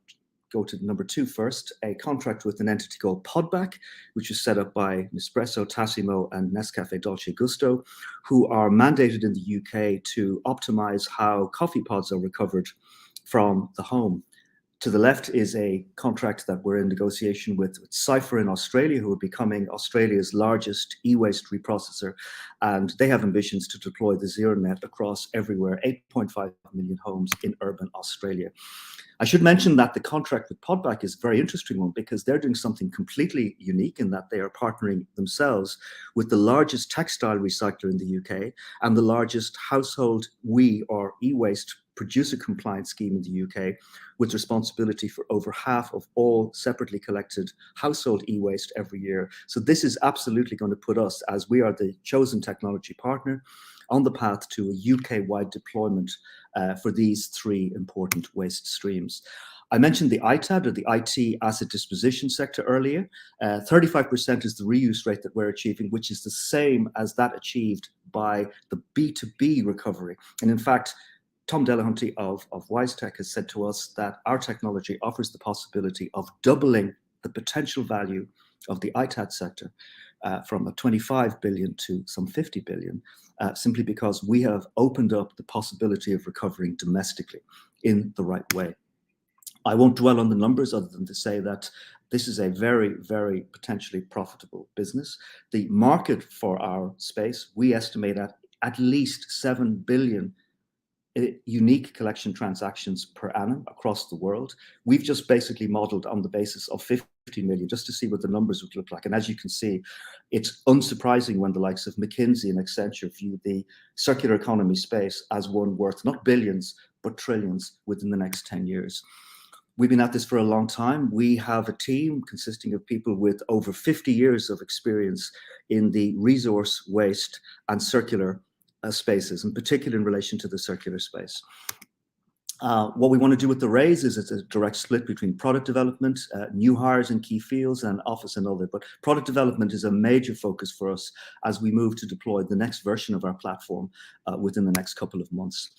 go to number 2 first, a contract with an entity called Podback, which is set up by Nespresso, Tassimo, and Nescafe Dolce Gusto, who are mandated in the UK to optimize how coffee pods are recovered from the home. To the left is a contract that we're in negotiation with Cypher in Australia, who are becoming Australia's largest e-waste reprocessor. And they have ambitions to deploy the Zeronet across everywhere, 8.5 million homes in urban Australia. I should mention that the contract with Podback is a very interesting one because they're doing something completely unique in that they are partnering themselves with the largest textile recycler in the UK and the largest household or e-waste producer compliance scheme in the UK, with responsibility for over half of all separately collected household e-waste every year. So this is absolutely going to put us, as we are the chosen technology partner, on the path to a UK-wide deployment for these three important waste streams. I mentioned the ITAD, or the IT Asset Disposition sector, earlier. 35% is the reuse rate that we're achieving, which is the same as that achieved by the B2B recovery. And in fact, Tom Delahunty of WiseTech has said to us that our technology offers the possibility of doubling the potential value of the ITAD sector from a 25 billion to some 50 billion, simply because we have opened up the possibility of recovering domestically in the right way. I won't dwell on the numbers other than to say that this is a very, very potentially profitable business. The market for our space, we estimate at least 7 billion unique collection transactions per annum across the world. We've just basically modeled on the basis of 50 million just to see what the numbers would look like. And as you can see, it's unsurprising when the likes of McKinsey and Accenture view the circular economy space as one worth not billions, but trillions within the next 10 years. We've been at this for a long time. We have a team consisting of people with over 50 years of experience in the resource, waste, and circular spaces, in particular in relation to the circular space. What we want to do with the raise is it's a direct split between product development, new hires in key fields, and office and other. But product development is a major focus for us as we move to deploy the next version of our platform within the next couple of months.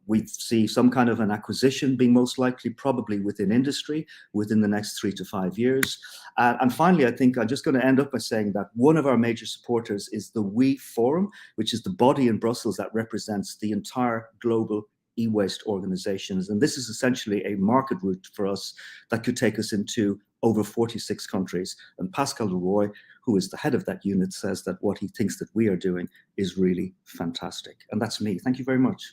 We see some kind of an acquisition being most likely, probably within industry, within the next 3 to 5 years. And finally, I think I'm just going to end up by saying that one of our major supporters is the WE Forum, which is the body in Brussels that represents the entire global e-waste organizations. And this is essentially a market route for us that could take us into over 46 countries. And Pascal Leroy, who is the head of that unit, says that what he thinks that we are doing is really fantastic. And that's me. Thank you very much.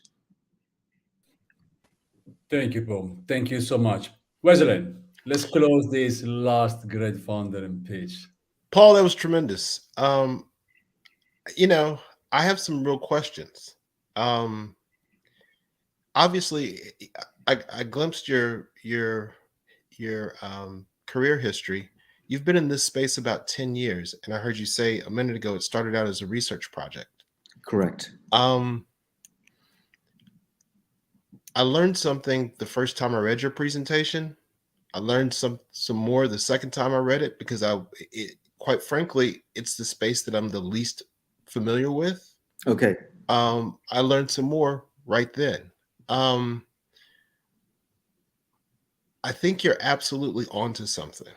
Thank you, Paul. Thank you so much. Ryelandt, let's close this last great founder and pitch. Paul, that was tremendous. You know, I have some real questions. Obviously, I glimpsed your career history. You've been in this space about 10 years, and I heard you say a minute ago it started out as a research project. Correct. I learned something the first time I read your presentation. I learned some more the second time I read it because quite frankly, it's the space that I'm the least familiar with. Okay. I learned some more right then. I think you're absolutely onto something.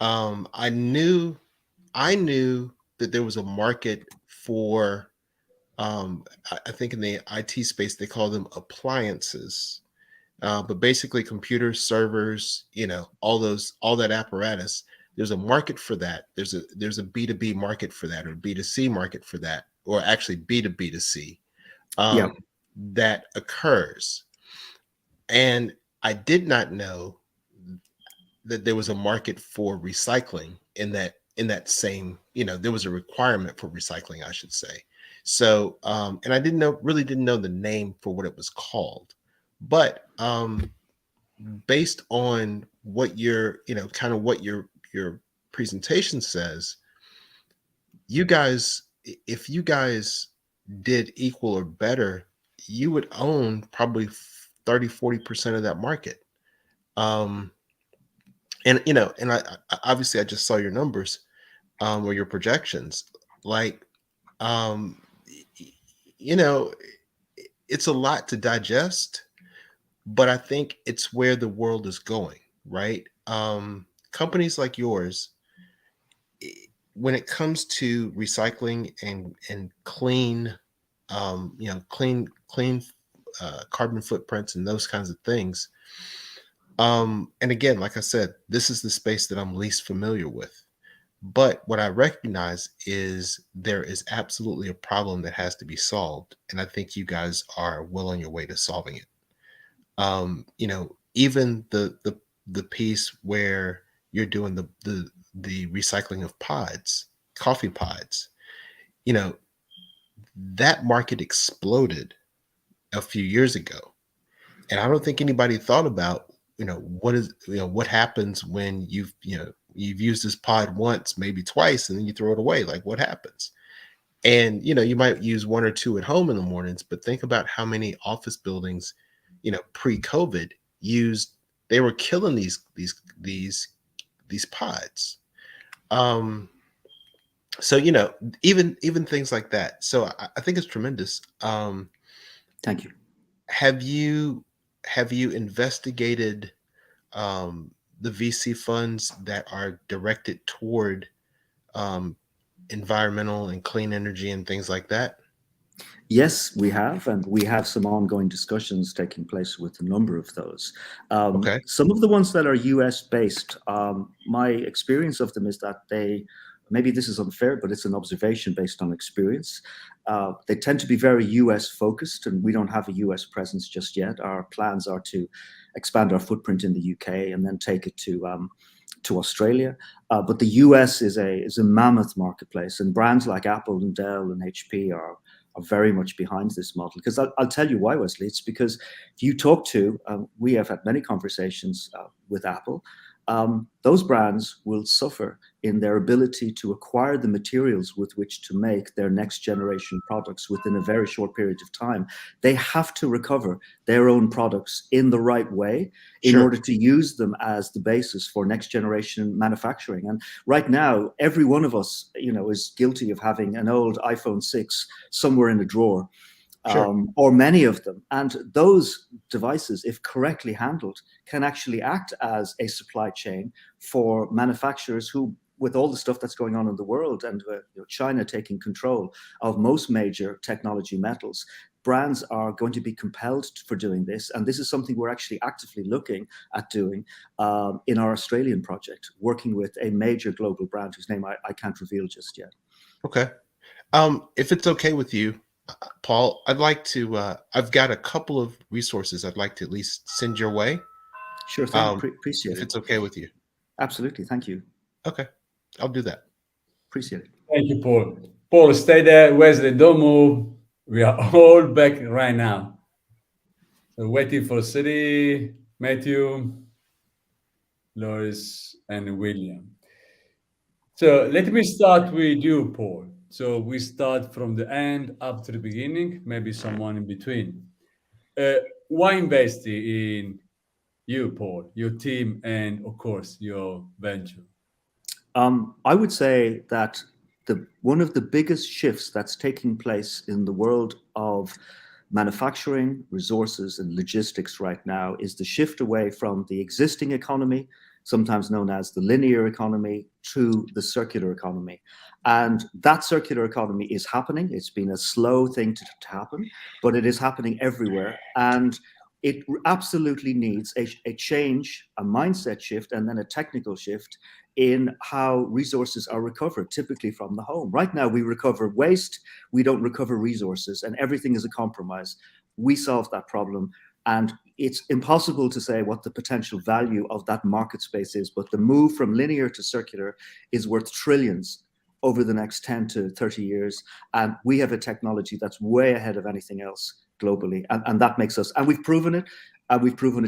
I knew that there was a market for, I think in the IT space, they call them appliances, but basically computers, servers, you know, all that apparatus. There's a market for that. There's a B2B market for that, or B2C market for that, or actually B2B2C that occurs. And I did not know that there was a market for recycling in that same, you know, there was a requirement for recycling, I should say. So, and I really didn't know the name for what it was called, but based on what what your presentation says, if you guys did equal or better, you would own probably 30-40% of that market. And you know, and I obviously I just saw your numbers or your projections. Like, you know, it's a lot to digest, but I think it's where the world is going, right? Companies like yours, when it comes to recycling and clean, clean carbon footprints and those kinds of things, And again, like I said, this is the space that I'm least familiar with. But what I recognize is there is absolutely a problem that has to be solved. And I think you guys are well on your way to solving it. Even the piece where you're doing the recycling of pods, coffee pods, that market exploded a few years ago. And I don't think anybody thought about, what happens when you've used this pod once, maybe twice, and then you throw it away. Like, what happens? And you might use one or two at home in the mornings, but think about how many office buildings, pre-COVID they were killing these pods. So even things like that. So I think it's tremendous. Thank you. Have you investigated the VC funds that are directed toward environmental and clean energy and things like that? Yes, we have, and we have some ongoing discussions taking place with a number of those. Okay. Some of the ones that are US based, my experience of them is that maybe this is unfair, but it's an observation based on experience. They tend to be very US focused, and we don't have a US presence just yet. Our plans are to expand our footprint in the UK and then take it to Australia. But the US is a mammoth marketplace, and brands like Apple and Dell and HP are very much behind this model. Because I'll tell you why, Wesley. It's because if you talk to, we have had many conversations with Apple, those brands will suffer in their ability to acquire the materials with which to make their next generation products within a very short period of time. They have to recover their own products in the right way in order to use them as the basis for next generation manufacturing. And right now, every one of us, is guilty of having an old iPhone 6 somewhere in a drawer. Or many of them. And those devices, if correctly handled, can actually act as a supply chain for manufacturers who, with all the stuff that's going on in the world and China taking control of most major technology metals, brands are going to be compelled for doing this. And this is something we're actually actively looking at doing in our Australian project, working with a major global brand whose name I can't reveal just yet. Okay. If it's okay with you, Paul, I'd like to, I've got a couple of resources I'd like to at least send your way. Sure thing. Appreciate it. If it's okay with you. Absolutely. Thank you. Okay. I'll do that. Appreciate it. Thank you, Paul. Paul, stay there. Wesley, don't move. We are all back right now. So waiting for City, Matthew, Loris, and William. So let me start with you, Paul. So we start from the end up to the beginning, maybe someone in between. Why invest in you, Paul, your team, and of course, your venture? I would say that one of the biggest shifts that's taking place in the world of manufacturing, resources, and logistics right now is the shift away from the existing economy, sometimes known as the linear economy, to the circular economy. And that circular economy is happening. It's been a slow thing to happen, but it is happening everywhere. And it absolutely needs a change, a mindset shift, and then a technical shift in how resources are recovered, typically from the home. Right now, we recover waste, we don't recover resources, and everything is a compromise. We solve that problem, and it's impossible to say what the potential value of that market space is, but the move from linear to circular is worth trillions over the next 10 to 30 years, and we have a technology that's way ahead of anything else globally, and that makes us, and we've proven it,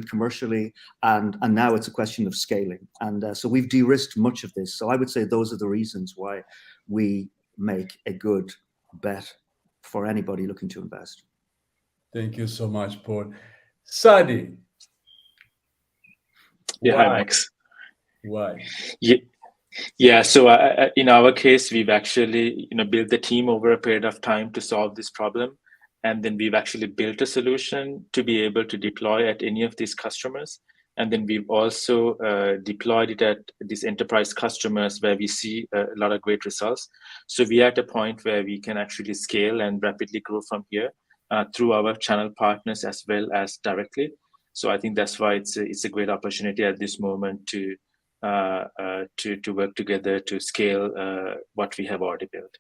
commercially, and now it's a question of scaling. And so we've de-risked much of this. So I would say those are the reasons why we make a good bet for anybody looking to invest. Thank you so much, Paul. Sadi. Yeah, hi, Max. Why? Yeah. So in our case, we've actually built the team over a period of time to solve this problem. And then we've actually built a solution to be able to deploy at any of these customers. And then we've also deployed it at these enterprise customers where we see a lot of great results. So we are at a point where we can actually scale and rapidly grow from here through our channel partners as well as directly. So I think that's why it's a great opportunity at this moment to work together to scale what we have already built.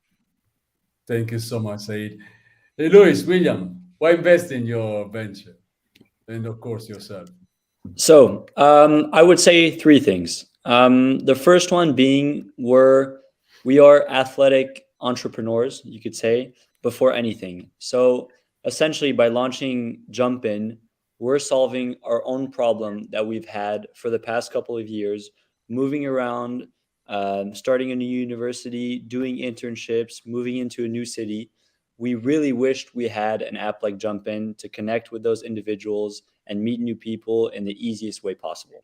Thank you so much, Said. Hey, Louis, William, why invest in your venture? And of course, yourself. So I would say three things. The first one being we are athletic entrepreneurs, you could say, before anything. So essentially, by launching Jump In, we're solving our own problem that we've had for the past couple of years, moving around, starting a new university, doing internships, moving into a new city. We really wished we had an app like Jump In to connect with those individuals and meet new people in the easiest way possible.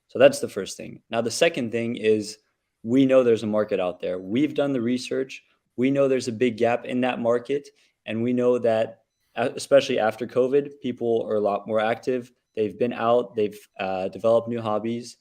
So that's the first thing. Now, the second thing is we know there's a market out there. We've done the research. We know there's a big gap in that market. And we know that, especially after COVID, people are a lot more active. They've been out, they've developed new hobbies.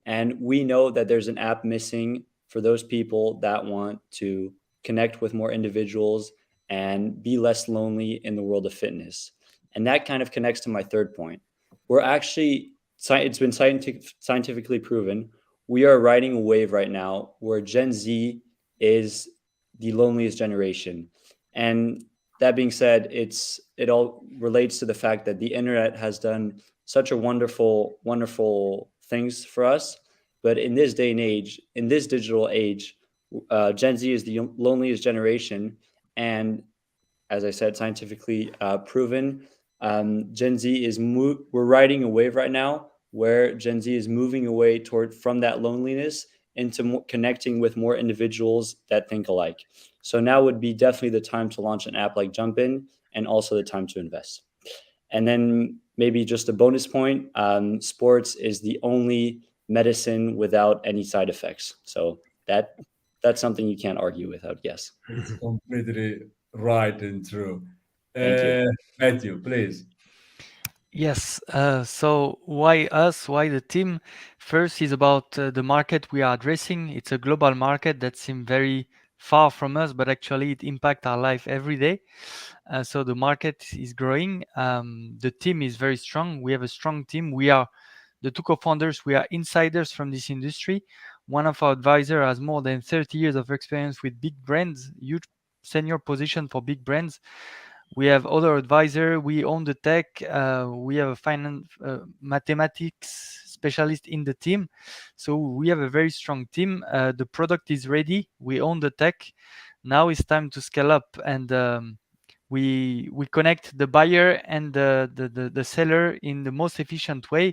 And we know that there's an app missing for those people that want to connect with more individuals and be less lonely in the world of fitness. And that kind of connects to my third point. We're actually, it's been scientifically proven, we are riding a wave right now where Gen Z is the loneliest generation. And that being said, it all relates to the fact that the internet has done such a wonderful things for us. But in this day and age, in this digital age, Gen Z is the loneliest generation. And as I said, scientifically proven, Gen Z is we're riding a wave right now where Gen Z is moving away from that loneliness into connecting with more individuals that think alike. So now would be definitely the time to launch an app like Jump In, and also the time to invest. And then maybe just a bonus point, sports is the only medicine without any side effects. So that's something you can't argue with, I would guess. It's completely right and true. Thank you. Matthew, please. Yes. So why us? Why the team? First is about the market we are addressing. It's a global market that seems very far from us, but actually it impacts our life every day. So the market is growing. The team is very strong. We have a strong team. We are the two co-founders. We are insiders from this industry. One of our advisors has more than 30 years of experience with big brands, huge senior position for big brands. We have other advisor. We own the tech. We have a finance, mathematics specialist in the team. So we have a very strong team. The product is ready. We own the tech. Now it's time to scale up, and we connect the buyer and the seller in the most efficient way,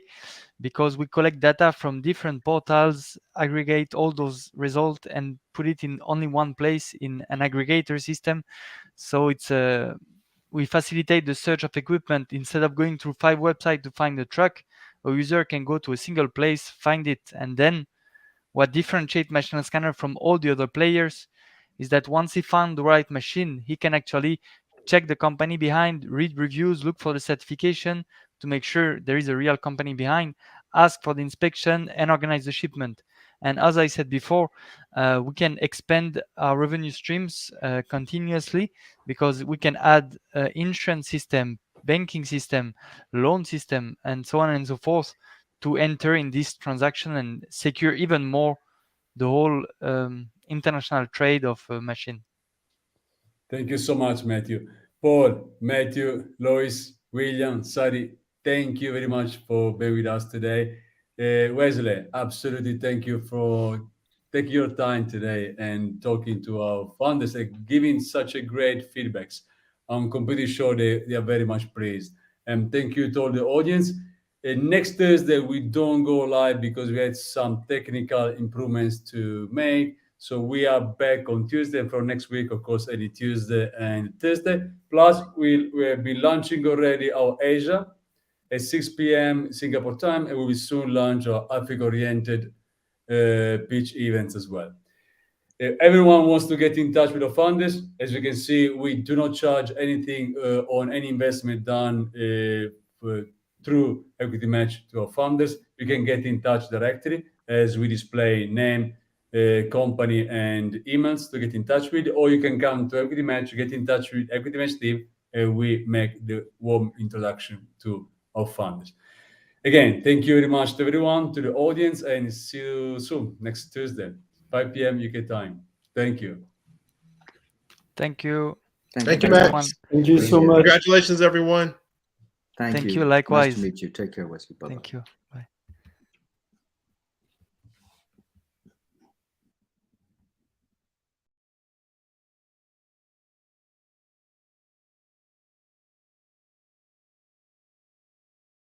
because we collect data from different portals, aggregate all those results, and put it in only one place in an aggregator system. So we facilitate the search of equipment. Instead of going through 5 websites to find the truck, a user can go to a single place, find it, and then what differentiates Machine Scanner from all the other players is that once he found the right machine, he can actually check the company behind, read reviews, look for the certification to make sure there is a real company behind, ask for the inspection, and organize the shipment. And as I said before, we can expand our revenue streams continuously, because we can add insurance system, banking system, loan system, and so on and so forth to enter in this transaction and secure even more the whole international trade of machine. Thank you so much, Matthew. Paul, Matthew, Lois, William, Sari, thank you very much for being with us today. Wesley, absolutely thank you for taking your time today and talking to our founders and giving such a great feedbacks. I'm completely sure they are very much pleased. And thank you to all the audience. Next Thursday, we don't go live because we had some technical improvements to make. So we are back on Tuesday, and for next week, of course, any Tuesday and Thursday. Plus, we'll be launching already our Asia at 6 p.m. Singapore time, and we will soon launch our Africa-oriented pitch events as well. Everyone wants to get in touch with our founders. As you can see, we do not charge anything on any investment done through EquityMatch to our founders. You can get in touch directly as we display name, company, and emails to get in touch with, or you can come to EquityMatch, get in touch with EquityMatch team, and we make the warm introduction to our founders. Again, thank you very much to everyone, to the audience, and see you soon, next Tuesday, 5 p.m. UK time. Thank you. Thank you. Thank you, everyone. Max. Thank you so Appreciate it. much. Congratulations, everyone. Thank Thank you. you, likewise. Nice to meet you. Take care, Wesley. Bye-bye. Thank you.